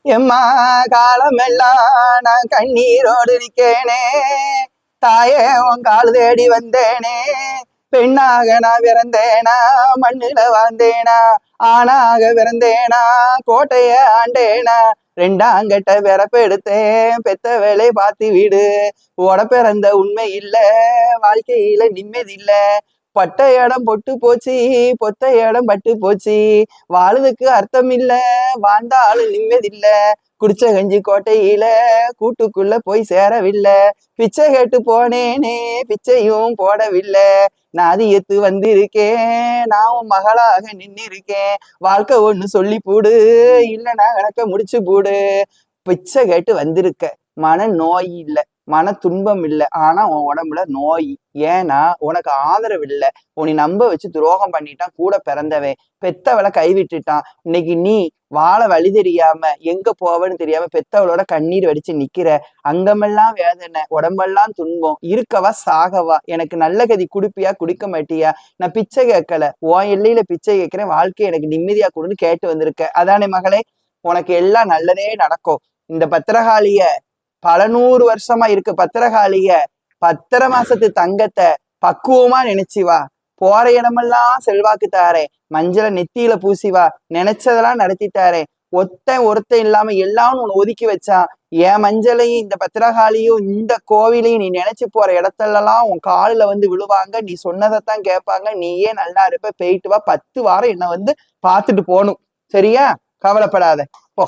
எம்மா காலமெல்லாம் நான் கண்ணீரோடு நிக்கேனே, தாயே உன் கால் தேடி வந்தேனே. பெண்ணாக நான் பிறந்தேனா, மண்ணுல வாழ்ந்தேனா, ஆணாக பிறந்தேனா, கோட்டைய ஆண்டேனா. ரெண்டாங்கட்ட பிறப்பெடுத்தேன், பெத்த வேலை பார்த்து வீடு. உட பிறந்த உண்மை இல்ல, வாழ்க்கையில நிம்மதி இல்ல. பட்ட இடம் பொட்டு போச்சு, பொத்த இடம் பட்டு போச்சு. வாழுதுக்கு அர்த்தம் இல்ல, வாழ்ந்தாலும் நிம்மதி இல்ல. குடிச்ச கஞ்சி கோட்டையில கூட்டுக்குள்ள போய் சேரவில்லை. பிச்சை கேட்டு போனேனே, பிச்சையும் போடவில்லை. நாதியத்து வந்திருக்கேன், நான் உன் மகளாக நின்று இருக்கேன். வாழ்க்கை ஒண்ணு சொல்லி போடு, இல்லைன்னா கணக்க முடிச்சு போடு. பிச்சை கேட்டு வந்திருக்க, மன நோய் இல்லை, மன துன்பம் இல்லை, ஆனா உன் உடம்புல நோய். ஏன்னா உனக்கு ஆதரவு இல்லை. உன்னை நம்ப வச்சு துரோகம் பண்ணிட்டான் கூட பிறந்தவன். பெத்தவளை கைவிட்டுட்டான். இன்னைக்கு நீ வாழ வழி தெரியாம எங்க போவன்னு தெரியாம பெத்தவளோட கண்ணீர் வடிச்சு நிக்கிற. அங்கமெல்லாம் வேதனை, உடம்பெல்லாம் துன்பம். இருக்கவா சாகவா? எனக்கு நல்ல கதி குடுப்பியா குடிக்க மாட்டியா? நான் பிச்சை கேட்கல, உன் எல்லையில பிச்சை கேட்கிறேன். வாழ்க்கை எனக்கு நிம்மதியா கொடுன்னு கேட்டு வந்திருக்க. அதானே மகளே, உனக்கு எல்லாம் நல்லதே நடக்கும். இந்த பத்திரகாளிய பல 100 வருஷமா இருக்கு. பத்திரகாளிய 10 மாசத்து தங்கத்தை பக்குவமா நினைச்சிவா. போற இடமெல்லாம் செல்வாக்கு தாரேன். மஞ்சளை நெத்தியில பூசிவா. நினைச்சதெல்லாம் நடத்தி தாரேன். ஒருத்தன் இல்லாம எல்லாம் உன்னை ஒதுக்கி வச்சான். என் மஞ்சளையும் இந்த பத்திரகாளியும் இந்த கோவிலையும் நீ நினைச்சு போற இடத்துலலாம் உன் காலில் வந்து விழுவாங்க. நீ சொன்னதைத்தான் கேட்பாங்க. நீயே நல்லா இருப்ப. போயிட்டு வா. 10 வாரம் என்னை வந்து பார்த்துட்டு போகணும். சரியா? கவலைப்படாத, போ.